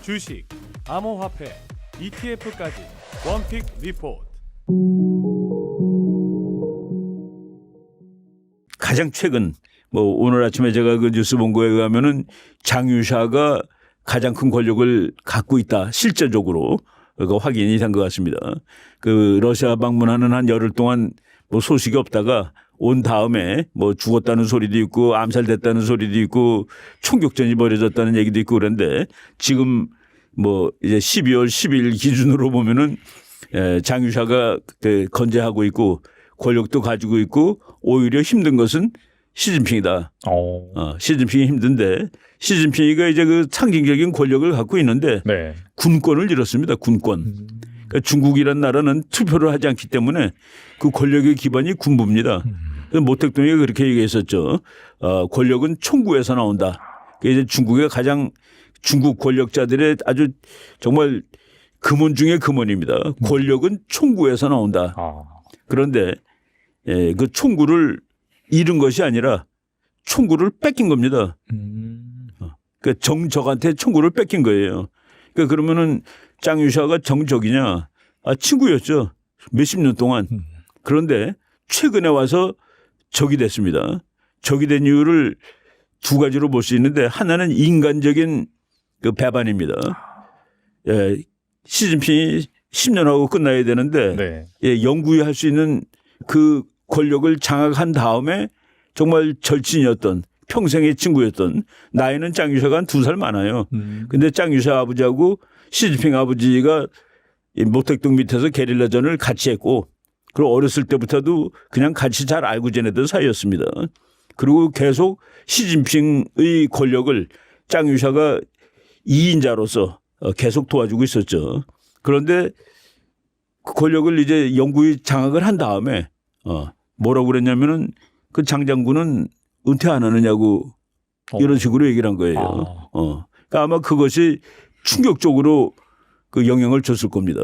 주식, 암호화폐, ETF까지 원픽 리포트. 가장 최근 오늘 아침에 제가 그 뉴스 본 거에 의하면은 장유샤가 가장 큰 권력을 갖고 있다. 실제적으로 그 확인이 된 것 같습니다. 그 러시아 방문하는 한 열흘 동안 소식이 없다가 온 다음에 죽었다는 소리도 있고 암살됐다는 소리도 있고 총격전이 벌어졌다는 얘기도 있고 그런데 지금 이제 12월 10일 기준으로 보면은 장유샤가 건재하고 있고 권력도 가지고 있고 오히려 힘든 것은 시진핑이다. 시진핑이 힘든데 시진핑이가 이제 그 상징적인 권력을 갖고 있는데 네. 군권을 잃었습니다. 군권. 그러니까 중국이란 나라는 투표를 하지 않기 때문에 그 권력의 기반이 군부입니다. 모택동이가 그렇게 얘기했었죠. 권력은 총구에서 나온다. 이제 중국의 가장 중국 권력자들의 아주 정말 금원 중의 금원입니다. 권력은 총구에서 나온다. 그런데 그 총구를 잃은 것이 아니라 총구를 뺏긴 겁니다. 그러니까 정적한테 총구를 뺏긴 거예요. 그러니까 그러면은 장유샤가 정적이냐? 친구였죠. 몇십 년 동안. 그런데 최근에 와서 적이 됐습니다. 적이 된 이유를 두 가지로 볼 수 있는데 하나는 인간적인 그 배반입니다. 시진핑이 10년 하고 끝나야 되는데 영구히 할 수 있는 그 권력을 장악한 다음에 정말 절친이었던 평생의 친구였던 나이는 장유샤가 한 2살 많아요. 근데 장유샤 아버지하고 시진핑 아버지가 모택동 밑에서 게릴라전을 같이 했고 그리고 어렸을 때부터도 그냥 같이 잘 알고 지내던 사이였습니다. 그리고 계속 시진핑의 권력을 장유샤가 2인자로서 계속 도와주고 있었죠. 그런데 그 권력을 이제 영구히 장악을 한 다음에 뭐라고 그랬냐면은 그 장장군은 은퇴 안 하느냐고 이런 식으로 얘기를 한 거예요. 그러니까 아마 그것이 충격적으로 그 영향을 줬을 겁니다.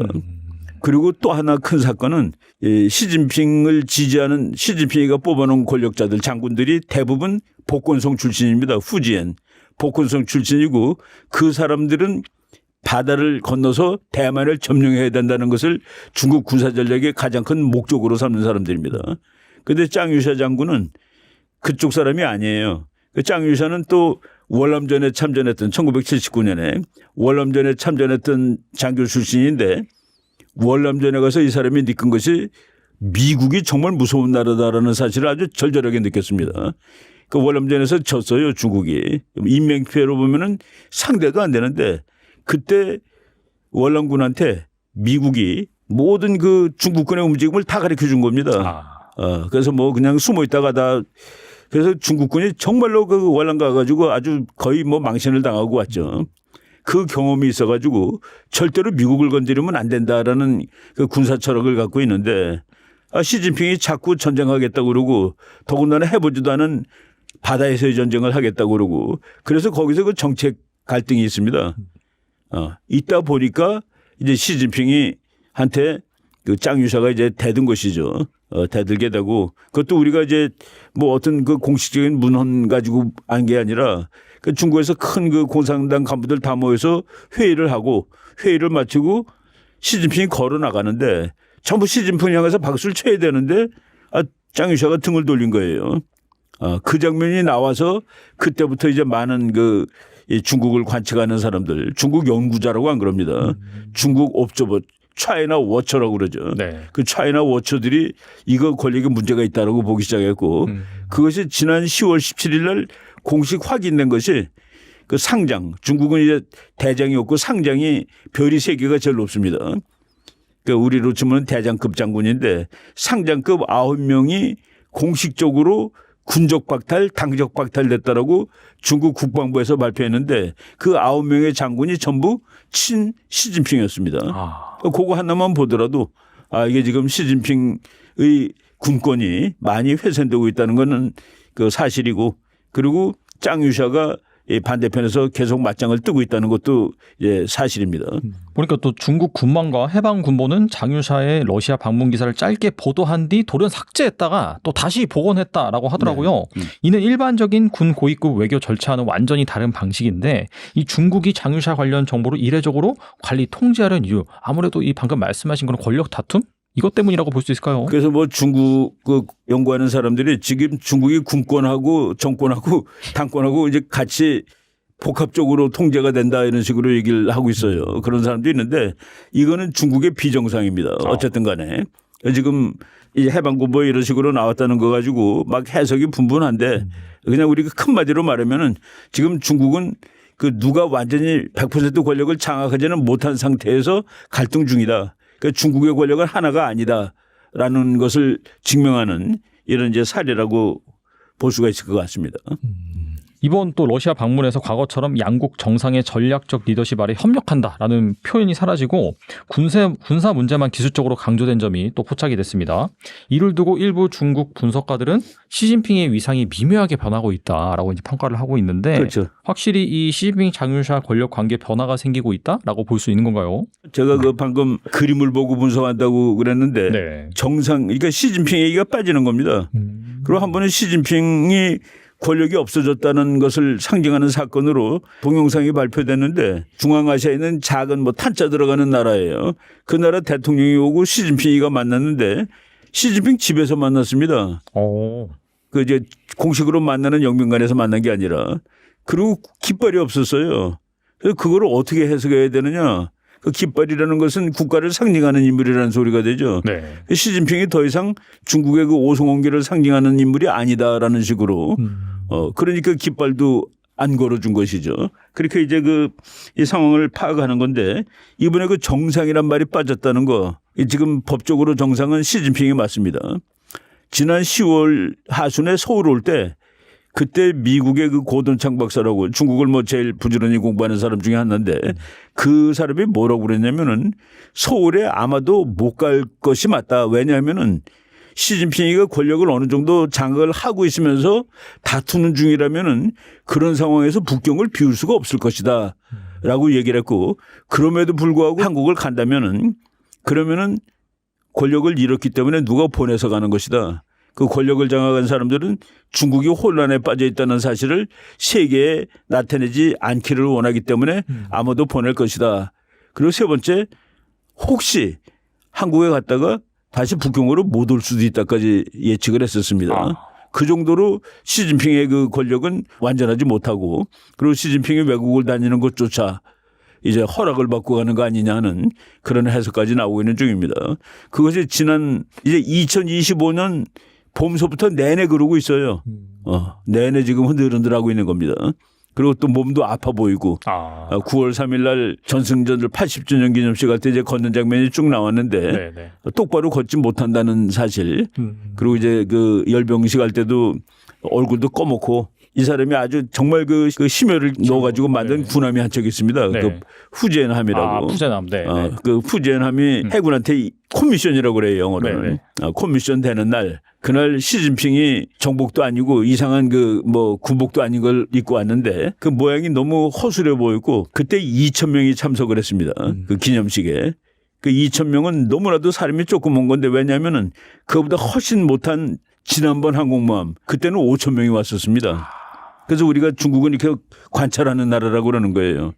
그리고 또 하나 큰 사건은 시진핑을 지지하는 시진핑이가 뽑아놓은 권력자들 장군들이 대부분 복건성 출신입니다. 후지엔 복건성 출신이고 그 사람들은 바다를 건너서 대만을 점령해야 된다는 것을 중국 군사 전략의 가장 큰 목적으로 삼는 사람들입니다. 그런데 장유샤 장군은 그쪽 사람이 아니에요. 그 장유샤는 또 월남전에 참전했던 1979년에 월남전에 참전했던 장교 출신인데 월남전에 가서 이 사람이 느낀 것이 미국이 정말 무서운 나라다라는 사실을 아주 절절하게 느꼈습니다. 그 월남전에서 졌어요, 중국이. 인명피해로 보면은 상대도 안 되는데 그때 월남군한테 미국이 모든 그 중국군의 움직임을 다 가르쳐 준 겁니다. 그래서 그냥 숨어 있다가 그래서 중국군이 정말로 그 월남 가가지고 아주 거의 망신을 당하고 왔죠. 그 경험이 있어가지고 절대로 미국을 건드리면 안 된다라는 그 군사 철학을 갖고 있는데 시진핑이 자꾸 전쟁하겠다고 그러고 더군다나 해보지도 않은 바다에서의 전쟁을 하겠다고 그러고 그래서 거기서 그 정책 갈등이 있습니다. 있다 보니까 이제 시진핑이 한테 그 장유샤가 이제 대든 것이죠. 대들게 되고 그것도 우리가 이제 어떤 그 공식적인 문헌 가지고 안 게 아니라 그 중국에서 큰 그 공산당 간부들 다 모여서 회의를 하고 회의를 마치고 시진핑이 걸어 나가는데 전부 시진핑 향해서 박수를 쳐야 되는데 장유샤가 등을 돌린 거예요. 그 장면이 나와서 그때부터 이제 많은 그 중국을 관측하는 사람들 중국 연구자라고 안 그럽니다. 중국 옵저버 차이나 워처라고 그러죠. 그 차이나 워처들이 이거 권력에 문제가 있다라고 보기 시작했고 그것이 지난 10월 17일 날 공식 확인된 것이 그 상장 중국은 이제 대장이 없고 상장이 별이 3개가 제일 높습니다. 그러니까 우리로 치면 대장급 장군인데 상장급 9명이 공식적으로 군적 박탈, 당적 박탈됐다라고 중국 국방부에서 발표했는데 그 9명의 장군이 전부 친 시진핑이었습니다. 그거 하나만 보더라도 이게 지금 시진핑의 군권이 많이 훼손되고 있다는 것은 그 사실이고 그리고 장유샤가 이 반대편에서 계속 맞짱을 뜨고 있다는 것도 사실입니다. 보니까 또 중국 군망과 해방 군보는 장유샤의 러시아 방문 기사를 짧게 보도한 뒤 돌연 삭제했다가 또 다시 복원했다라고 하더라고요. 이는 일반적인 군 고위급 외교 절차와는 완전히 다른 방식인데 이 중국이 장유샤 관련 정보를 이례적으로 관리 통제하려는 이유 아무래도 이 방금 말씀하신 그런 권력 다툼? 이것 때문이라고 볼 수 있을까요? 그래서 뭐 중국 연구하는 사람들이 지금 중국이 군권하고 정권하고 당권하고 이제 같이 복합적으로 통제가 된다 이런 식으로 얘기를 하고 있어요. 그런 사람도 있는데 이거는 중국의 비정상입니다. 어쨌든 간에 지금 이제 해방군보 이런 식으로 나왔다는 거 가지고 막 해석이 분분한데 그냥 우리가 큰 마디로 말하면은 지금 중국은 그 누가 완전히 100% 권력을 장악하지는 못한 상태에서 갈등 중이다. 그러니까 중국의 권력은 하나가 아니다라는 것을 증명하는 이런 이제 사례라고 볼 수가 있을 것 같습니다. 이번 또 러시아 방문에서 과거처럼 양국 정상의 전략적 리더십 아래 협력한다라는 표현이 사라지고 군사 문제만 기술적으로 강조된 점이 또 포착이 됐습니다. 이를 두고 일부 중국 분석가들은 시진핑의 위상이 미묘하게 변하고 있다라고 이제 평가를 하고 있는데 그렇죠. 확실히 이 시진핑 장유샤 권력 관계 변화가 생기고 있다라고 볼 수 있는 건가요? 제가 그 방금 그림을 보고 분석한다고 그랬는데 네. 정상 그러니까 시진핑 얘기가 빠지는 겁니다. 그리고 한 번은 시진핑이 권력이 없어졌다는 것을 상징하는 사건으로 동영상이 발표됐는데 중앙아시아에 있는 작은 뭐 탄자 들어가는 나라예요. 그 나라 대통령이 오고 시진핑이가 만났는데 시진핑 집에서 만났습니다. 그 이제 공식으로 만나는 영빈관에서 만난 게 아니라 그리고 깃발이 없었어요. 그래서 그걸 어떻게 해석해야 되느냐. 그 깃발이라는 것은 국가를 상징하는 인물이라는 소리가 되죠. 네. 시진핑이 더 이상 중국의 그 오송원계를 상징하는 인물이 아니다라는 식으로 그러니까 깃발도 안 걸어준 것이죠. 그렇게 이제 이 상황을 파악하는 건데 이번에 그 정상이란 말이 빠졌다는 거 지금 법적으로 정상은 시진핑이 맞습니다. 지난 10월 하순에 서울 올 때 그때 미국의 그 고돈창 박사라고 중국을 뭐 제일 부지런히 공부하는 사람 중에 하나인데 그 사람이 뭐라고 그랬냐면은 서울에 아마도 못 갈 것이 맞다. 왜냐하면은 시진핑이가 권력을 어느 정도 장악을 하고 있으면서 다투는 중이라면은 그런 상황에서 북경을 비울 수가 없을 것이다. 라고 얘기를 했고 그럼에도 불구하고 한국을 간다면은 그러면은 권력을 잃었기 때문에 누가 보내서 가는 것이다. 그 권력을 장악한 사람들은 중국이 혼란에 빠져 있다는 사실을 세계에 나타내지 않기를 원하기 때문에 아무도 보낼 것이다. 그리고 세 번째 혹시 한국에 갔다가 다시 북경으로 못 올 수도 있다까지 예측을 했었습니다. 그 정도로 시진핑의 그 권력은 완전하지 못하고 그리고 시진핑이 외국을 다니는 것조차 이제 허락을 받고 가는 거 아니냐는 그런 해석까지 나오고 있는 중입니다. 그것이 지난 이제 2025년 봄서부터 내내 그러고 있어요. 내내 지금 흔들흔들하고 있는 겁니다. 그리고 또 몸도 아파 보이고 9월 3일 날 전승전을 80주년 기념식 할 때 이제 걷는 장면이 쭉 나왔는데 네네. 똑바로 걷지 못한다는 사실 그리고 이제 그 열병식 할 때도 얼굴도 꺼먹고 이 사람이 아주 정말 그 심혈을 넣어가지고 만든 군함이 한 척 있습니다. 네. 그 후젠함이라고. 후젠함. 네. 그 후젠함이 해군한테 콤미션이라고 그래요 영어로는. 콤미션 되는 날 그날 시진핑이 정복도 아니고 이상한 그 뭐 군복도 아닌 걸 입고 왔는데 그 모양이 너무 허술해 보였고 그때 2,000명이 참석을 했습니다. 그 기념식에. 그 2,000명은 너무나도 사람이 조금 온 건데 왜냐하면은 그거보다 훨씬 못한 지난번 항공모함 그때는 5,000명이 왔었습니다. 그래서 우리가 중국은 이렇게 관찰하는 나라라고 그러는 거예요.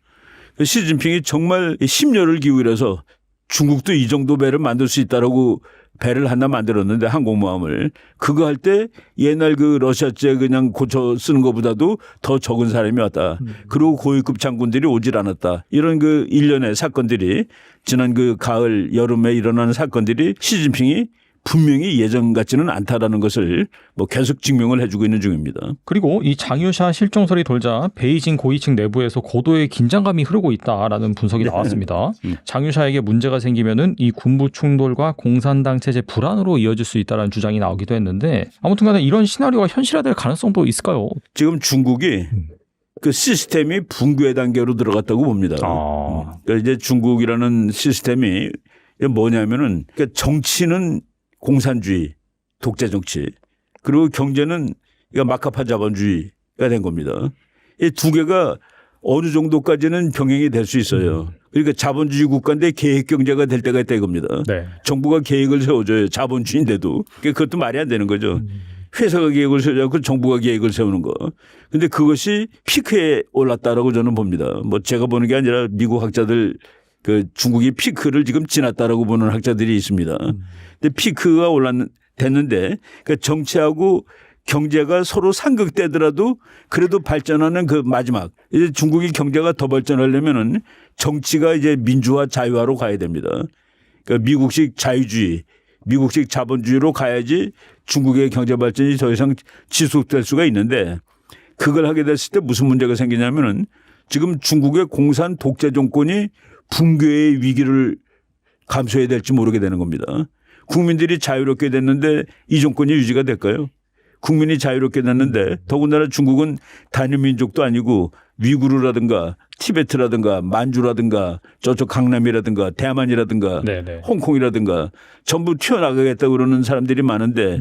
시진핑이 정말 심려를 기울여서 중국도 이 정도 배를 만들 수 있다라고 배를 하나 만들었는데 항공모함을 그거 할 때 옛날 그 러시아제 그냥 고쳐 쓰는 것보다도 더 적은 사람이 왔다. 그리고 고위급 장군들이 오질 않았다. 이런 그 일련의 사건들이 지난 그 가을 여름에 일어나는 사건들이 시진핑이 분명히 예전 같지는 않다라는 것을 뭐 계속 증명을 해주고 있는 중입니다. 그리고 이 장유샤 실종설이 돌자 베이징 고위층 내부에서 고도의 긴장감이 흐르고 있다라는 분석이 나왔습니다. 장유샤에게 문제가 생기면은 이 군부 충돌과 공산당 체제 불안으로 이어질 수 있다라는 주장이 나오기도 했는데 아무튼간에 이런 시나리오가 현실화될 가능성도 있을까요? 지금 중국이 그 시스템이 붕괴 단계로 들어갔다고 봅니다. 그러니까 이제 중국이라는 시스템이 뭐냐면은 그러니까 정치는 공산주의, 독재 정치, 그리고 경제는 마카파 자본주의가 된 겁니다. 이 두 개가 어느 정도까지는 병행이 될 수 있어요. 그러니까 자본주의 국가인데 계획 경제가 될 때가 있다 이겁니다. 네. 정부가 계획을 세워줘요. 자본주의인데도. 그것도 말이 안 되는 거죠. 회사가 계획을 세우고 정부가 계획을 세우는 거. 근데 그것이 피크에 올랐다라고 저는 봅니다. 뭐 제가 보는 게 아니라 미국 학자들 그 중국이 피크를 지금 지났다라고 보는 학자들이 있습니다. 근데 피크가 됐는데 그러니까 정치하고 경제가 서로 상극되더라도 그래도 발전하는 그 마지막 이제 중국이 경제가 더 발전하려면은 정치가 이제 민주화 자유화로 가야 됩니다. 그러니까 미국식 자유주의, 미국식 자본주의로 가야지 중국의 경제 발전이 더 이상 지속될 수가 있는데 그걸 하게 됐을 때 무슨 문제가 생기냐면은 지금 중국의 공산 독재 정권이 붕괴의 위기를 감수해야 될지 모르게 되는 겁니다. 국민들이 자유롭게 됐는데 이 정권이 유지가 될까요? 국민이 자유롭게 됐는데 더군다나 중국은 단일민족도 아니고 위구르라든가 티베트라든가 만주라든가 저쪽 강남이라든가 대만이라든가 네네. 홍콩이라든가 전부 튀어나가겠다고 그러는 사람들이 많은데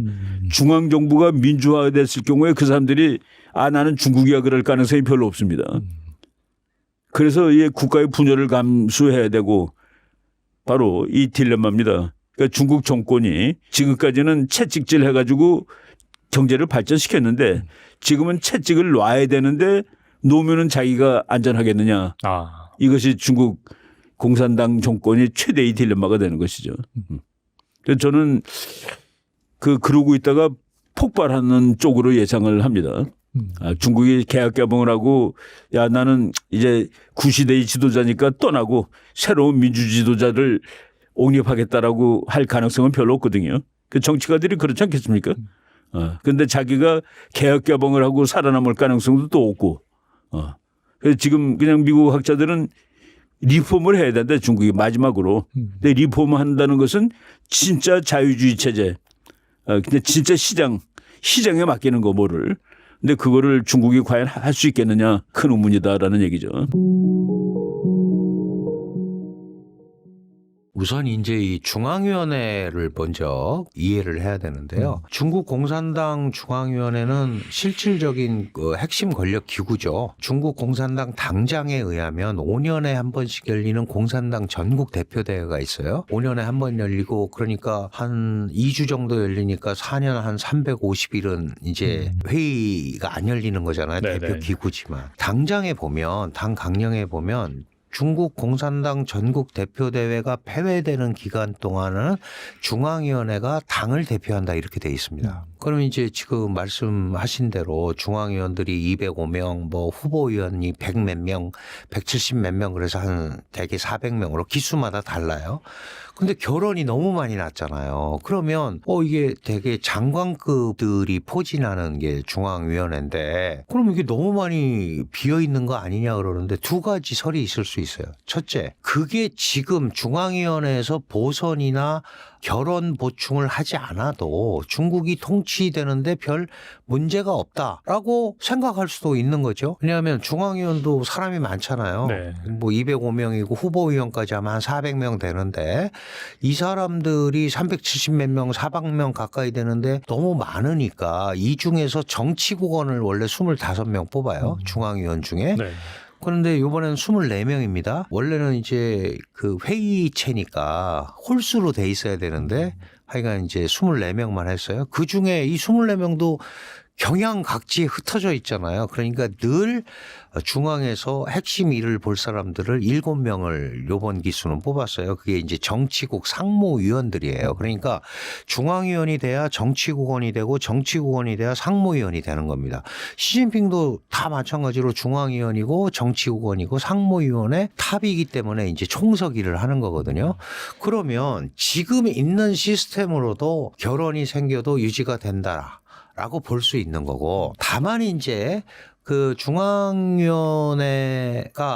중앙정부가 민주화됐을 경우에 그 사람들이 나는 중국이야 그럴 가능성이 별로 없습니다. 그래서 이 국가의 분열을 감수해야 되고 바로 이 딜레마입니다. 그러니까 중국 정권이 지금까지는 채찍질 해가지고 경제를 발전시켰는데 지금은 채찍을 놔야 되는데 놓으면은 자기가 안전하겠느냐. 이것이 중국 공산당 정권이 최대의 딜레마가 되는 것이죠. 그래서 저는 그러고 있다가 폭발하는 쪽으로 예상을 합니다. 중국이 개혁 개방을 하고 야 나는 이제 구시대의 지도자니까 떠나고 새로운 민주 지도자를 옹립하겠다라고 할 가능성은 별로 없거든요. 그 정치가들이 그렇지 않겠습니까? 근데 자기가 개혁 개방을 하고 살아남을 가능성도 또 없고. 그래서 지금 그냥 미국 학자들은 리폼을 해야 된다 중국이 마지막으로. 근데 리폼을 한다는 것은 진짜 자유주의 체제. 근데 진짜 시장에 맡기는 거 뭐를. 근데 그거를 중국이 과연 할 수 있겠느냐 큰 의문이다라는 얘기죠. 우선 이제 이 중앙위원회를 먼저 이해를 해야 되는데요. 중국 공산당 중앙위원회는 실질적인 그 핵심 권력 기구죠. 중국 공산당 당장에 의하면 5년에 한 번씩 열리는 공산당 전국 대표대회가 있어요. 5년에 한 번 열리고 그러니까 한 2주 정도 열리니까 4년 한 350일은 이제 회의가 안 열리는 거잖아요. 네네. 대표 기구지만. 당장에 보면 당 강령에 보면 중국 공산당 전국 대표대회가 폐회되는 기간 동안은 중앙위원회가 당을 대표한다 이렇게 돼 있습니다. 그럼 이제 지금 말씀하신 대로 중앙위원들이 205명, 뭐 후보위원이 100 몇 명, 170 몇 명 그래서 한 대개 400명으로 기수마다 달라요. 근데 결혼이 너무 많이 났잖아요. 그러면 이게 되게 장관급들이 포진하는 게 중앙위원회인데 그럼 이게 너무 많이 비어있는 거 아니냐 그러는데 두 가지 설이 있을 수 있어요. 첫째, 그게 지금 중앙위원회에서 보선이나 결혼 보충을 하지 않아도 중국이 통치되는데 별 문제가 없다라고 생각할 수도 있는 거죠. 왜냐하면 중앙위원도 사람이 많잖아요. 네. 뭐 205명이고 후보위원까지 하면 한 400명 되는데 이 사람들이 370 몇 명, 400명 가까이 되는데 너무 많으니까 이 중에서 정치국원을 원래 25명 뽑아요. 중앙위원 중에. 네. 그런데 이번에는 24명입니다. 원래는 이제 그 회의체니까 홀수로 돼 있어야 되는데 하여간 이제 24명만 했어요. 그 중에 이 24명도 경향 각지에 흩어져 있잖아요. 그러니까 늘 중앙에서 핵심 일을 볼 사람들을 7명을 요번 기수는 뽑았어요. 그게 이제 정치국 상무위원들이에요. 그러니까 중앙위원이 돼야 정치국원이 되고 정치국원이 돼야 상무위원이 되는 겁니다. 시진핑도 다 마찬가지로 중앙위원이고 정치국원이고 상무위원의 탑이기 때문에 이제 총서기를 하는 거거든요. 그러면 지금 있는 시스템으로도 결혼이 생겨도 유지가 된다. 라고 볼 수 있는 거고 다만 이제 그 중앙위원회가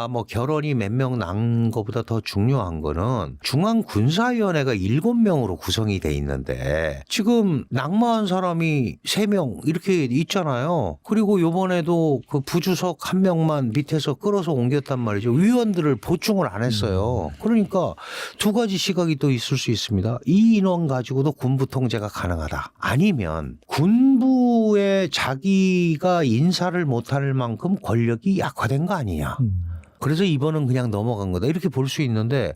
뭐 결혼이 몇 명 난 것보다 더 중요한 거는 중앙군사위원회가 7명으로 구성이 돼 있는데 지금 낙마한 사람이 3명 이렇게 있잖아요. 그리고 요번에도 그 부주석 1명만 밑에서 끌어서 옮겼단 말이죠. 위원들을 보충을 안 했어요. 그러니까 두 가지 시각이 또 있을 수 있습니다. 이 인원 가지고도 군부 통제가 가능하다. 아니면 군부 군부에 자기가 인사를 못할 만큼 권력이 약화된 거 아니냐. 그래서 이번은 그냥 넘어간 거다. 이렇게 볼 수 있는데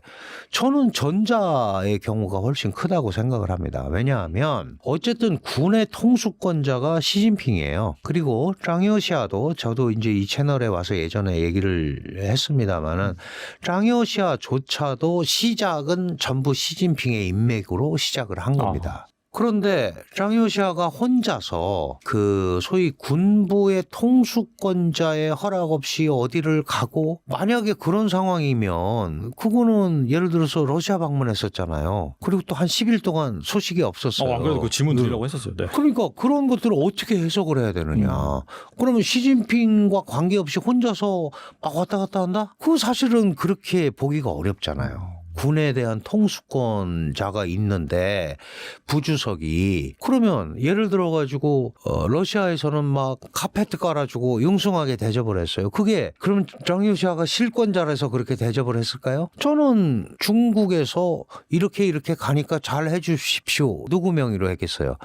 저는 전자의 경우가 훨씬 크다고 생각을 합니다. 왜냐하면 어쨌든 군의 통수권자가 시진핑이에요. 그리고 짱여시아도 저도 이제 이 채널에 와서 예전에 얘기를 했습니다마는 짱여시아조차도 시작은 전부 시진핑의 인맥으로 시작을 한 겁니다. 그런데 짱여시아가 혼자서 그 소위 군부의 통수권자의 허락 없이 어디를 가고 만약에 그런 상황이면 그거는 예를 들어서 러시아 방문했었잖아요. 그리고 또 한 10일 동안 소식이 없었어요. 안 그래도 그 질문 드리려고 했었어요. 네. 그러니까 그런 것들을 어떻게 해석을 해야 되느냐. 그러면 시진핑과 관계없이 혼자서 막 왔다 갔다 한다? 그거 사실은 그렇게 보기가 어렵잖아요. 군에 대한 통수권자가 있는데 부주석이 그러면 예를 들어 가지고 러시아에서는 막 카페트 깔아주고 융숭하게 대접을 했어요. 그게 그러면 짱여시아가 실권자라서 그렇게 대접을 했을까요? 저는 중국에서 이렇게 가니까 잘 해주십시오. 누구 명의로 했겠어요?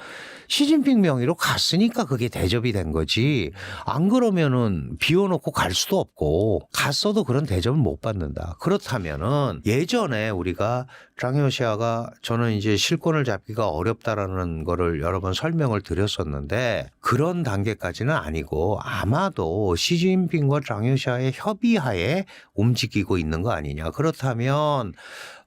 시진핑 명의로 갔으니까 그게 대접이 된 거지. 안 그러면은 비워놓고 갈 수도 없고 갔어도 그런 대접을 못 받는다. 그렇다면은 예전에 우리가 짱여시아가 저는 이제 실권을 잡기가 어렵다라는 거를 여러 번 설명을 드렸었는데 그런 단계까지는 아니고 아마도 시진핑과 짱여시아의 협의하에 움직이고 있는 거 아니냐. 그렇다면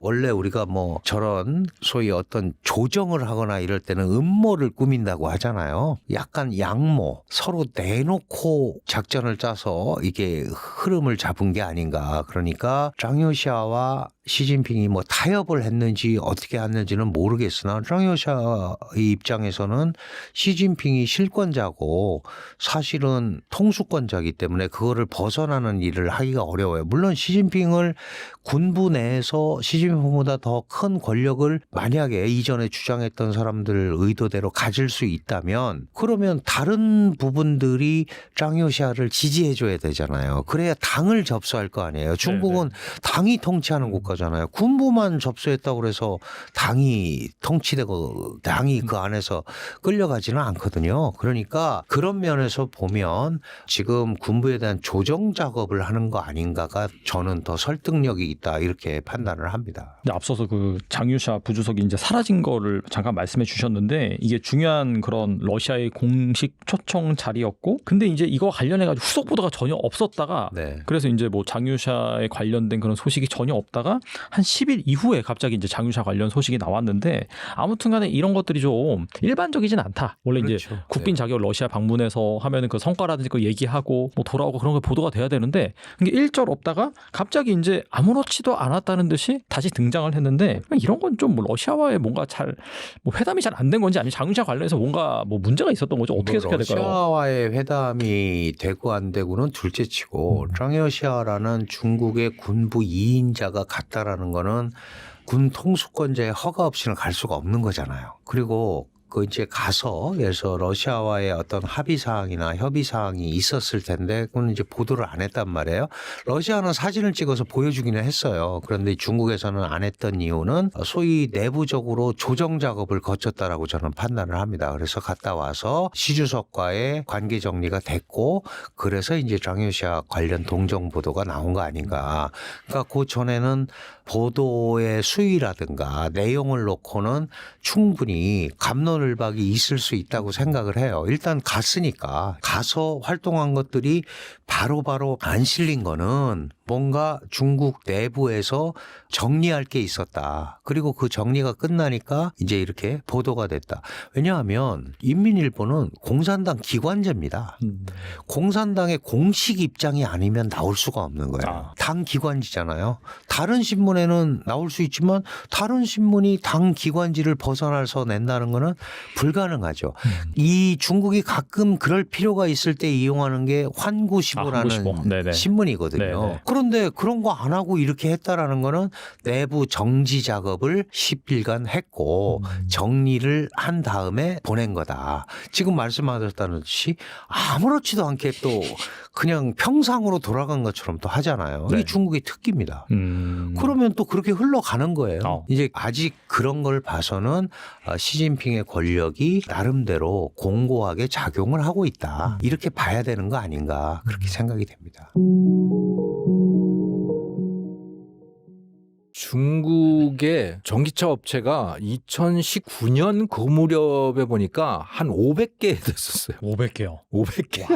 원래 우리가 뭐 저런 소위 어떤 조정을 하거나 이럴 때는 음모를 꾸민다고 하잖아요. 약간 양모, 서로 내놓고 작전을 짜서 이게 흐름을 잡은 게 아닌가. 그러니까 짱여시아와 시진핑이 뭐 타협을 했는지 어떻게 했는지는 모르겠으나 짱여시아의 입장에서는 시진핑이 실권자고 사실은 통수권자이기 때문에 그거를 벗어나는 일을 하기가 어려워요. 물론 시진핑을 군부 내에서 시진핑보다 더 큰 권력을 만약에 이전에 주장했던 사람들 의도대로 가질 수 있다면 그러면 다른 부분들이 짱여시아를 지지해 줘야 되잖아요. 그래야 당을 접수할 거 아니에요. 중국은 당이 통치하는 국가잖아요. 군부만 접수했다고 그래서 당이 통치되고 당이 그 안에서 끌려가지는 않거든요. 그러니까 그런 면에서 보면 지금 군부에 대한 조정 작업을 하는 거 아닌가가 저는 더 설득력이 있다 이렇게 판단을 합니다. 근데 앞서서 그 장유샤 부주석이 이제 사라진 거를 잠깐 말씀해 주셨는데 이게 중요한 그런 러시아의 공식 초청 자리였고 근데 이제 이거 관련해 가지고 후속 보도가 전혀 없었다가 그래서 이제 뭐 장유샤에 관련된 그런 소식이 전혀 없다가 한 10일 이후에 갑자기 이제 장유샤 관련 소식이 나왔는데 아무튼간에 이런 것들이 좀 일반적이진 않다. 원래 그렇죠. 이제 국빈 자격 러시아 방문해서 하면은 그 성과라든지 그 얘기하고 뭐 돌아오고 그런 게 보도가 돼야 되는데 이게 일절 없다가 갑자기 이제 아무렇지도 않았다는 듯이 다시 등장을 했는데 이런 건 좀 뭐 러시아와의 뭔가 잘 뭐 회담이 잘 안 된 건지 아니면 장유샤 관련해서 뭔가 뭐 문제가 있었던 거죠. 어떻게 해석해야 될까요? 러시아와의 회담이 되고 안 되고는 둘째치고 짱여시아라는 중국의 군부 2인자가 갔다라는 거는 군 통수권자의 허가 없이는 갈 수가 없는 거잖아요. 그리고 그 이제 가서 그래서 러시아와의 어떤 합의 사항이나 협의 사항이 있었을 텐데 그건 이제 보도를 안 했단 말이에요. 러시아는 사진을 찍어서 보여주기는 했어요. 그런데 중국에서는 안 했던 이유는 소위 내부적으로 조정 작업을 거쳤다라고 저는 판단을 합니다. 그래서 갔다 와서 시 주석과의 관계 정리가 됐고 그래서 이제 짱여시아 관련 동정 보도가 나온 거 아닌가. 그러니까 그 전에는 보도의 수위라든가 내용을 놓고는 충분히 갑론을박이 있을 수 있다고 생각을 해요. 일단 갔으니까 가서 활동한 것들이 바로바로 안 실린 거는 뭔가 중국 내부에서 정리할 게 있었다. 그리고 그 정리가 끝나니까 이제 이렇게 보도가 됐다. 왜냐하면 인민일보는 공산당 기관지입니다. 공산당의 공식 입장이 아니면 나올 수가 없는 거예요. 당 기관지잖아요. 다른 신문에는 나올 수 있지만 다른 신문이 당 기관지를 벗어나서 낸다는 거는 불가능하죠. 이 중국이 가끔 그럴 필요가 있을 때 이용하는 게 환구시보라는 신문이거든요. 네네. 그런데 그런 거 안 하고 이렇게 했다라는 거는 내부 정지 작업을 10일간 했고 정리를 한 다음에 보낸 거다. 지금 말씀하셨다듯이 아무렇지도 않게 또 그냥 평상으로 돌아간 것처럼 또 하잖아요. 이게 중국의 특기입니다. 그러면 또 그렇게 흘러가는 거예요. 이제 아직 그런 걸 봐서는 시진핑의 권 권력이 나름대로 공고하게 작용을 하고 있다. 이렇게 봐야 되는 거 아닌가 그렇게 생각이 됩니다. 중국의 전기차 업체가 2019년 그 무렵에 보니까 한 500개 됐었어요. 500개요. 500개.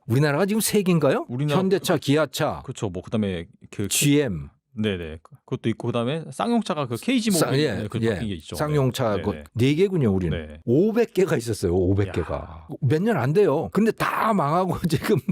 우리나라가 지금 3개인가요? 우리나라 현대차, 기아차, 그렇죠. 뭐 그다음에 그 GM. 네네. 그것도 있고 그다음에 쌍용차가 그 KG 쌍- 모빌 예, 그 예. 바뀐 게 있죠. 쌍용차 네네. 4개군요, 우리는. 네. 500개가 있었어요. 500개가. 야. 몇 년 안 돼요. 근데 다 망하고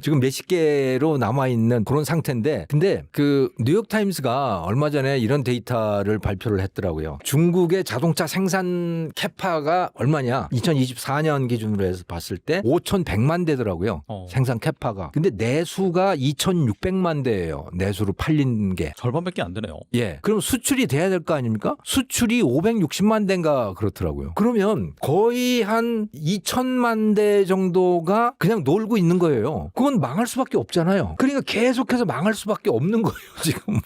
지금 몇십 개로 남아 있는 그런 상태인데, 근데 그 뉴욕 타임스가 얼마 전에 이런 데이터를 발표를 했더라고요. 중국의 자동차 생산 캐파가 얼마냐? 2024년 기준으로 해서 봤을 때 5,100만 대더라고요. 생산 캐파가. 근데 내수가 2,600만 대예요. 내수로 팔린 게. 절반밖에 안 되네요. 예. 그럼 수출이 돼야 될 거 아닙니까? 수출이 560만 대인가 그렇더라고요. 그러면 거의 한 2천만 대 정도가 그냥 놀고 있는 거예요. 그건 망할 수밖에 없잖아요. 그러니까 계속해서 망할 수밖에 없는 거예요, 지금.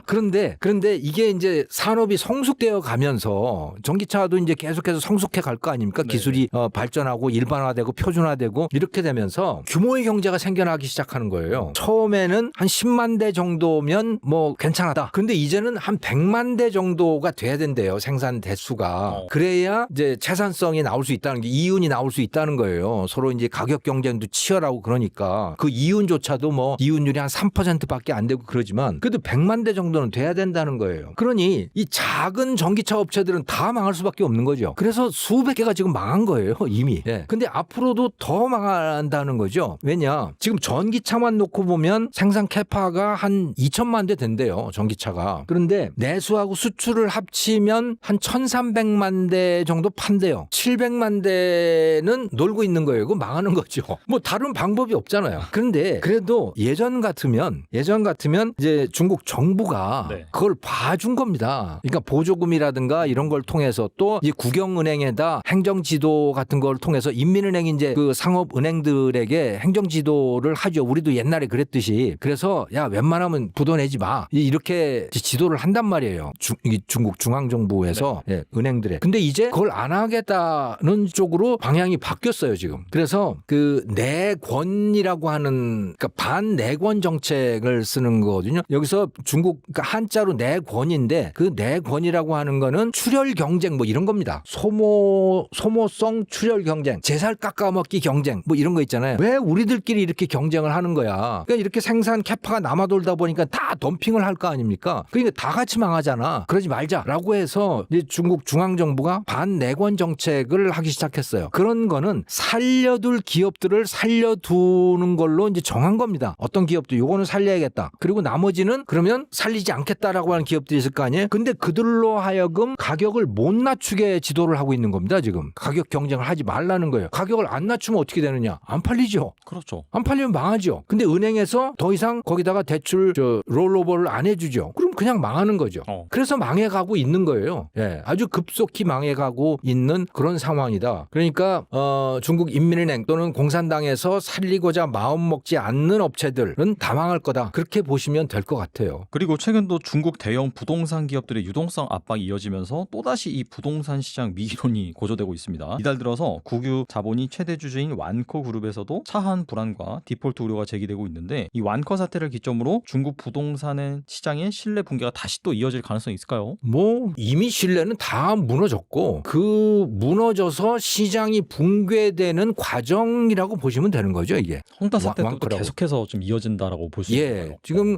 그런데 이게 이제 산업이 성숙되어 가면서 전기차도 이제 계속해서 성숙해 갈 거 아닙니까? 네. 기술이 발전하고 일반화되고 표준화되고 이렇게 되면서 규모의 경제가 생겨나기 시작하는 거예요. 처음에는 한 10만 대 정도면 뭐 괜찮았다. 근데 이제는 한 100만 대 정도가 돼야 된대요. 생산 대수가. 그래야 이제 채산성이 나올 수 있다는 게 이윤이 나올 수 있다는 거예요. 서로 이제 가격 경쟁도 치열하고 그러니까 그 이윤조차도 뭐 이윤율이 한 3%밖에 안 되고 그러지만 그래도 100만 대 정도는 돼야 된다는 거예요. 그러니 이 작은 전기차 업체들은 다 망할 수밖에 없는 거죠. 그래서 수백 개가 지금 망한 거예요. 이미. 예. 근데 앞으로도 더 망한다는 거죠. 왜냐? 지금 전기차만 놓고 보면 생산 캐파가 한 2천만 대 된대요. 전기차가. 그런데 내수하고 수출을 합치면 한 1,300만 대 정도 판대요. 700만 대는 놀고 있는 거예요. 그거 망하는 거죠. 뭐 다른 방법이 없잖아요. 그런데 그래도 예전 같으면 이제 중국 정부가 네. 그걸 봐준 겁니다. 그러니까 보조금이라든가 이런 걸 통해서 또 이 국영은행에다 행정지도 같은 걸 통해서 인민은행이 이제 그 상업은행들에게 행정지도를 하죠. 우리도 옛날에 그랬듯이. 그래서 야 웬만하면 부도 내지 마. 이렇게 지도를 한단 말이에요. 중국 중앙정부에서 예, 은행들에. 근데 이제 그걸 안 하겠다는 쪽으로 방향이 바뀌었어요 지금. 그래서 그 내권이라고 하는 그러니까 반내권 정책을 쓰는 거거든요. 여기서 중국 그러니까 한자로 내권인데 그 내권이라고 하는 거는 출혈 경쟁 뭐 이런 겁니다. 소모성 출혈 경쟁, 제살 깎아먹기 경쟁 뭐 이런 거 있잖아요. 왜 우리들끼리 이렇게 경쟁을 하는 거야? 그러니까 이렇게 생산 캐파가 남아 돌다 보니까 다 덤핑을 할 거 아닙니까? 그러니까 다 같이 망하잖아. 그러지 말자라고 해서 이제 중국 중앙정부가 반내권 정책을 하기 시작했어요. 그런 거는 살려둘 기업들을 살려두는 걸로 이제 정한 겁니다. 어떤 기업도 요거는 살려야겠다. 그리고 나머지는 그러면 살리지 않겠다라고 하는 기업들이 있을 거 아니에요? 근데 그들로 하여금 가격을 못 낮추게 지도를 하고 있는 겁니다. 지금 가격 경쟁을 하지 말라는 거예요. 가격을 안 낮추면 어떻게 되느냐? 안 팔리죠. 그렇죠. 안 팔리면 망하죠. 근데 은행에서 더 이상 거기다가 대출 롤오버를 안 해주죠. 그럼 그냥 망하는 거죠. 그래서 망해가고 있는 거예요. 예, 아주 급속히 망해가고 있는 그런 상황이다. 그러니까 중국 인민은행 또는 공산당에서 살리고자 마음 먹지 않는 업체들은 다 망할 거다. 그렇게 보시면 될 것 같아요. 그리고 최근도 중국 대형 부동산 기업들의 유동성 압박이 이어지면서 또다시 이 부동산 시장 미기론이 고조되고 있습니다. 이달 들어서 국유 자본이 최대 주주인 완커 그룹에서도 차한 불안과 디폴트 우려가 제기되고 있는데 이 완커 사태를 기점으로 중국 부동산의 시장의 신뢰 붕괴가 다시 또 이어질 가능성이 있을까요? 뭐 이미 신뢰는 다 무너졌고 그 무너져서 시장이 붕괴되는 과정이라고 보시면 되는 거죠. 이게. 홍다 사태 때도 완커라고. 계속해서 좀 이어진다라고 볼 수 있는 예, 거예요. 지금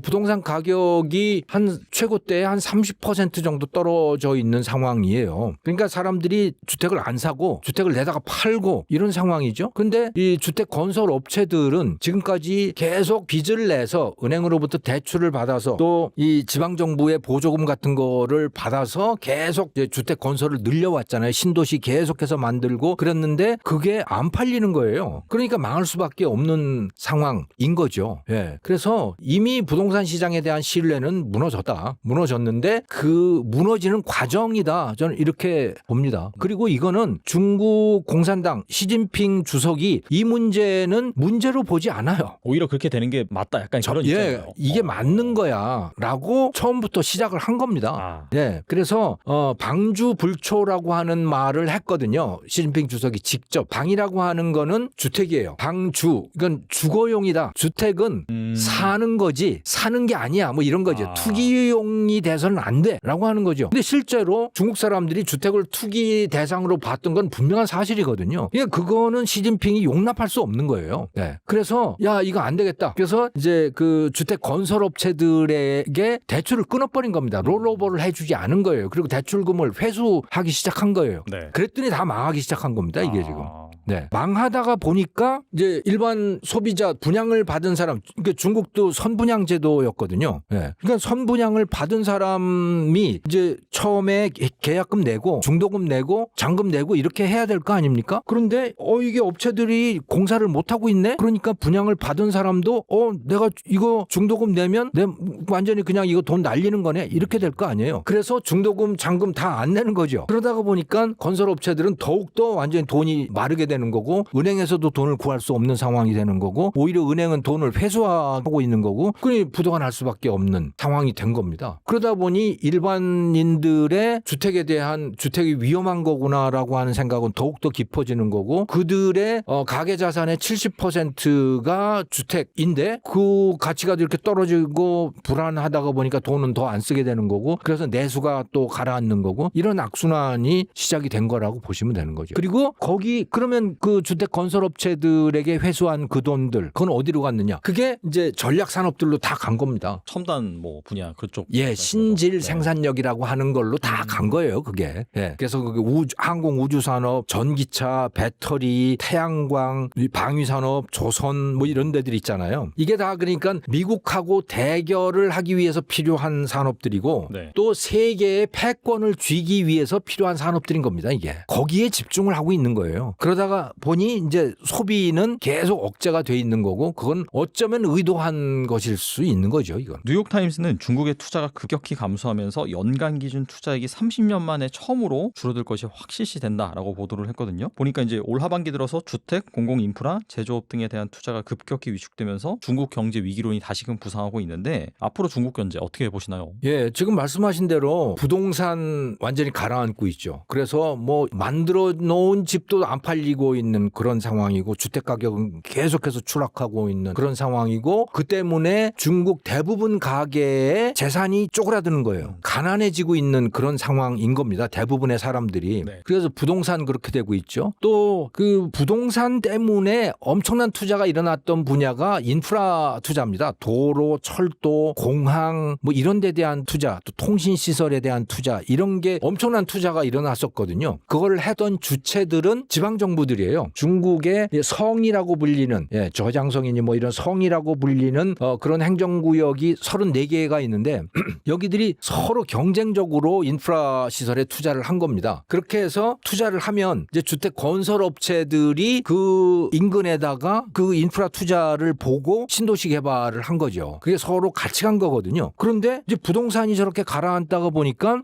부동산 가격이 한 최고 때 한 30% 정도 떨어져 있는 상황이에요. 그러니까 사람들이 주택을 안 사고 주택을 내다가 팔고 이런 상황이죠. 근데 이 주택 건설 업체들은 지금까지 계속 빚을 내서 은행으로부터 대출을 받아서 또 이 지방 정부의 보조금 같은 거를 받아서 계속 이제 주택 건설을 늘려왔잖아요. 신도시 계속해서 만들고 그랬는데 그게 안 팔리는 거예요. 그러니까 망할 수밖에 없는 상황인 거죠. 예. 그래서 이미 부동산 시장에 대한 신뢰는 무너졌다. 무너졌는데 그 무너지는 과정이다. 저는 이렇게 봅니다. 그리고 이거는 중국 공산당 시진핑 주석이 이 문제는 문제로 보지 않아요. 오히려 그렇게 되는 게 맞다. 약간 그런 예, 입장이에요. 이게 맞는 거야 라고 그리고 처음부터 시작을 한 겁니다. 네, 그래서 방주 불초라고 하는 말을 했거든요. 시진핑 주석이 직접. 방이라고 하는 거는 주택이에요. 방주, 이건 주거용이다. 주택은 사는 거지 사는 게 아니야. 뭐 이런 거죠. 투기용이 돼서는 안 돼라고 하는 거죠. 근데 실제로 중국 사람들이 주택을 투기 대상으로 봤던 건 분명한 사실이거든요. 그러니까 그거는 시진핑이 용납할 수 없는 거예요. 네. 그래서 야 이거 안 되겠다. 그래서 이제 그 주택 건설업체들에게 대출을 끊어버린 겁니다. 롤오버를 해주지 않은 거예요. 그리고 대출금을 회수하기 시작한 거예요. 네. 그랬더니 다 망하기 시작한 겁니다. 이게 지금. 네. 망하다가 보니까 이제 일반 소비자 분양을 받은 사람, 그러니까 중국도 선분양 제도였거든요. 네. 그러니까 선분양을 받은 사람이 이제 처음에 계약금 내고 중도금 내고 잔금 내고 이렇게 해야 될 거 아닙니까? 그런데 이게 업체들이 공사를 못 하고 있네. 그러니까 분양을 받은 사람도 내가 이거 중도금 내면 내 완전히 그냥 이거 돈 날리는 거네. 이렇게 될 거 아니에요. 그래서 중도금 잔금 다 안 내는 거죠. 그러다가 보니까 건설업체들은 더욱더 완전히 돈이 마르게 되는 거고 은행에서도 돈을 구할 수 없는 상황이 되는 거고 오히려 은행은 돈을 회수하고 있는 거고 그러니 부도가 날 수밖에 없는 상황이 된 겁니다. 그러다 보니 일반인들의 주택에 대한 주택이 위험한 거구나라고 하는 생각은 더욱더 깊어지는 거고 그들의 가계자산의 70%가 주택인데 그 가치가 이렇게 떨어지고 불안하다가 보니까 돈은 더 안 쓰게 되는 거고 그래서 내수가 또 가라앉는 거고 이런 악순환이 시작이 된 거라고 보시면 되는 거죠. 그리고 거기 그러면 그 주택 건설업체들에게 회수한 그 돈들 그건 어디로 갔느냐? 그게 이제 전략 산업들로 다 간 겁니다. 첨단 뭐 분야 그쪽. 예, 신질 생산력이라고 하는 걸로 다 간 거예요, 그게. 예. 그래서 그게 항공 우주 산업, 전기차, 배터리, 태양광, 방위 산업, 조선 뭐 이런 데들 있잖아요. 이게 다 그러니까 미국하고 대결을 하기 위해서 필요한 산업들이고 네. 또 세계의 패권을 쥐기 위해서 필요한 산업들인 겁니다, 이게. 거기에 집중을 하고 있는 거예요. 그러다가 보니 이제 소비는 계속 억제가 돼 있는 거고 그건 어쩌면 의도한 것일 수 있는 거죠, 이건. 뉴욕타임스는 중국의 투자가 급격히 감소하면서 연간 기준 투자액이 30년 만에 처음으로 줄어들 것이 확실시된다라고 보도를 했거든요. 보니까 이제 올 하반기 들어서 주택, 공공인프라, 제조업 등에 대한 투자가 급격히 위축되면서 중국 경제 위기론이 다시금 부상하고 있는데 앞으로 중국 경제 어떻게 보시나요? 예, 지금 말씀하신 대로 부동산 완전히 가라앉고 있죠. 그래서 뭐 만들어 놓은 집도 안 팔리고 있는 그런 상황이고 주택 가격은 계속해서 추락하고 있는 그런 상황이고 그 때문에 중국 대부분 가계의 재산이 쪼그라드는 거예요. 가난해지고 있는 그런 상황인 겁니다. 대부분의 사람들이. 네. 그래서 부동산 그렇게 되고 있죠. 또 그 부동산 때문에 엄청난 투자가 일어났던 분야가 인프라 투자입니다. 도로, 철도, 공항 뭐 이런 데 대한 투자, 또 통신 시설에 대한 투자 이런 게 엄청난 투자가 일어났었거든요. 그걸 하던 주체들은 지방 정부들이에요. 중국의 성이라고 불리는 저장성이니 뭐 이런 성이라고 불리는 그런 행정구역이 34개가 있는데 여기들이 서로 경쟁적으로 인프라 시설에 투자를 한 겁니다. 그렇게 해서 투자를 하면 이제 주택 건설업체들이 그 인근에다가 그 인프라 투자를 보고 신도시 개발을 한 거죠. 그게 서로 같이 간 거거든요. 그런데 이제 부동산이 저렇게 가라앉다가 보니까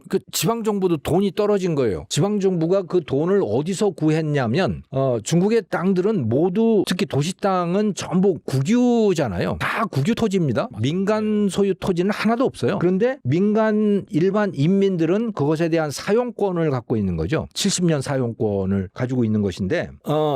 그 지방 정부도 돈이 떨어진 거예요. 지방 정부가 그 돈을 어디서 구했냐면 중국의 땅들은 모두 특히 도시 땅은 전부 국유잖아요. 다 국유 토지입니다. 민간 소유 토지는 하나도 없어요. 그런데 민간 일반 인민들은 그것에 대한 사용권을 갖고 있는 거죠. 70년 사용권을 가지고 있는 것인데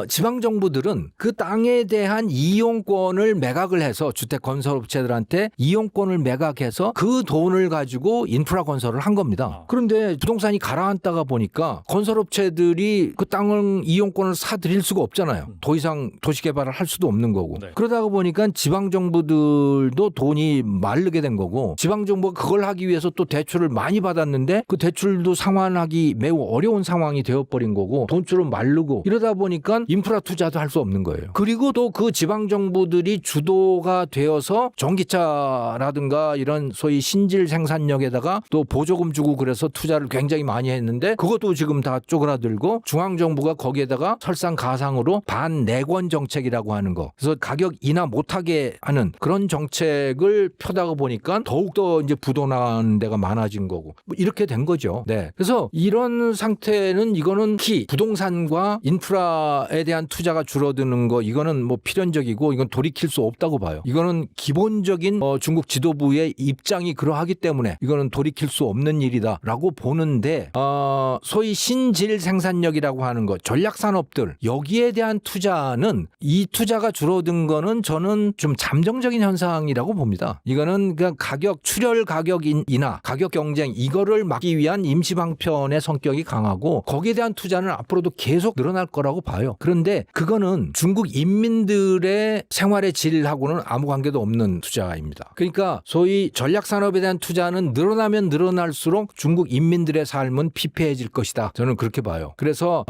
지방 정부들은 그 땅에 대한 이용권을 매각을 해서 주택 건설업체들한테 이용권을 매각해서 그 돈을 가지고 인프라 건설을 한 겁니다. 그런데 부동산이 가라앉다가 보니까 건설업체들이 그 땅을 이용권을 사들일 수가 없잖아요. 더 이상 도시 개발을 할 수도 없는 거고. 네. 그러다가 보니까 지방 정부들도 돈이 마르게 된 거고 지방 정부가 그걸 하기 위해서 또 대출을 많이 받았는데 그 대출도 상환하기 매우 어려운 상황이 되어버린 거고 돈줄은 마르고 이러다 보니까 인프라 투자도 할 수 없는 거예요. 그리고 또 그 지방 정부들이 주도가 되어서 전기차라든가 이런 소위 신질 생산력에다가 또 보조금 주고 그래서 투자를 굉장히 많이 했는데 그것도 지금 다 쪼그라들고 중앙 정부가 거기에 거기에다가 설상가상으로 반내권 정책이라고 하는 거. 그래서 가격 인하 못하게 하는 그런 정책을 펴다가 보니까 더욱더 이제 부도나는 데가 많아진 거고 뭐 이렇게 된 거죠. 네. 그래서 이런 상태는 이거는 특히 부동산과 인프라에 대한 투자가 줄어드는 거 이거는 뭐 필연적이고 이건 돌이킬 수 없다고 봐요. 이거는 기본적인 중국 지도부의 입장이 그러하기 때문에 이거는 돌이킬 수 없는 일이다라고 보는데 소위 신질 생산력이라고 하는 것 전략 산업들 여기에 대한 투자는 이 투자가 줄어든 거는 저는 좀 잠정적인 현상이라고 봅니다. 이거는 그냥 가격 출혈 가격 인하 가격 경쟁 이거를 막기 위한 임시 방편의 성격이 강하고 거기에 대한 투자는 앞으로도 계속 늘어날 거라고 봐요. 그런데 그거는 중국 인민들의 생활의 질하고는 아무 관계도 없는 투자입니다. 그러니까 소위 전략 산업에 대한 투자는 늘어나면 늘어날수록 중국 인민들의 삶은 피폐해질 것이다. 저는 그렇게 봐요. 그래서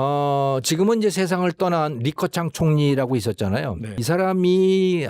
지금은 이제 세상을 떠난 리커창 총리라고 있었잖아요. 네. 이 사람이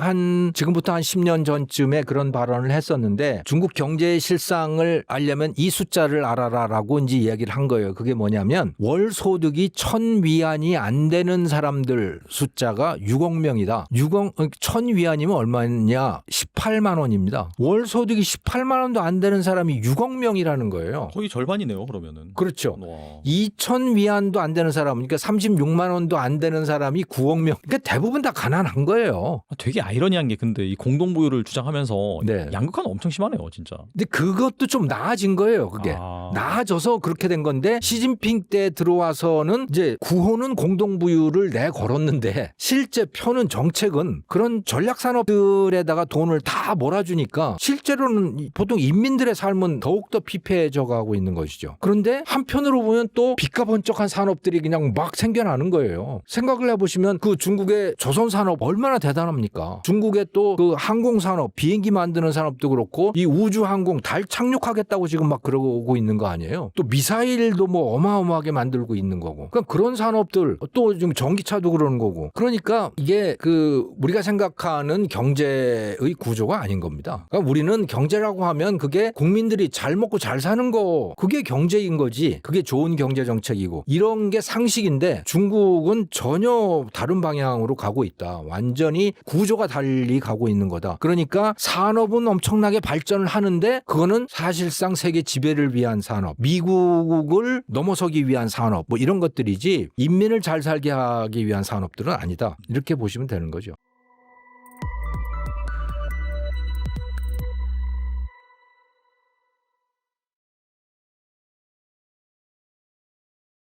지금부터 한 10년 전쯤에 그런 발언을 했었는데 중국 경제의 실상을 알려면 이 숫자를 알아라라고 이제 이야기를 한 거예요. 그게 뭐냐면 월 소득이 1,000위안이 안 되는 사람들 숫자가 6억 명이다. 1,000위안이면 얼마냐? 18만 원입니다. 월 소득이 18만 원도 안 되는 사람이 6억 명이라는 거예요. 거의 절반이네요. 그러면은. 그렇죠. 와. 2,000위안도 안 되는 사람, 그러니까 36만 원도 안 되는 사람이 9억 명. 그러니까 대부분 다 가난한 거예요. 되게 아이러니한 게 근데 이 공동부유를 주장하면서 네. 양극화는 엄청 심하네요, 진짜. 근데 그것도 좀 나아진 거예요, 그게. 나아져서 그렇게 된 건데 시진핑 때 들어와서는 이제 구호는 공동부유를 내걸었는데 실제 펴는 정책은 그런 전략산업들에다가 돈을 다 몰아주니까 실제로는 보통 인민들의 삶은 더욱더 피폐해져 가고 있는 것이죠. 그런데 한편으로 보면 또 빛과 번쩍한 산업들이 그냥 막 생겨나는 거예요. 생각을 해보시면 그 중국의 조선산업 얼마나 대단합니까? 중국의 또 그 항공산업, 비행기 만드는 산업도 그렇고 이 우주항공 달 착륙하겠다고 지금 막 그러고 있는 거 아니에요? 또 미사일도 뭐 어마어마하게 만들고 있는 거고. 그러니까 그런 산업들 또 지금 전기차도 그러는 거고. 그러니까 이게 그 우리가 생각하는 경제의 구조가 아닌 겁니다. 그러니까 우리는 경제라고 하면 그게 국민들이 잘 먹고 잘 사는 거 그게 경제인 거지. 그게 좋은 경제 정책이고 이런 게 상식인데 중국은 전혀 다른 방향으로 가고 있다. 완전히 구조가 달리 가고 있는 거다. 그러니까 산업은 엄청나게 발전을 하는데 그거는 사실상 세계 지배를 위한 산업, 미국을 넘어서기 위한 산업 뭐 이런 것들이지 인민을 잘 살게 하기 위한 산업들은 아니다. 이렇게 보시면 되는 거죠.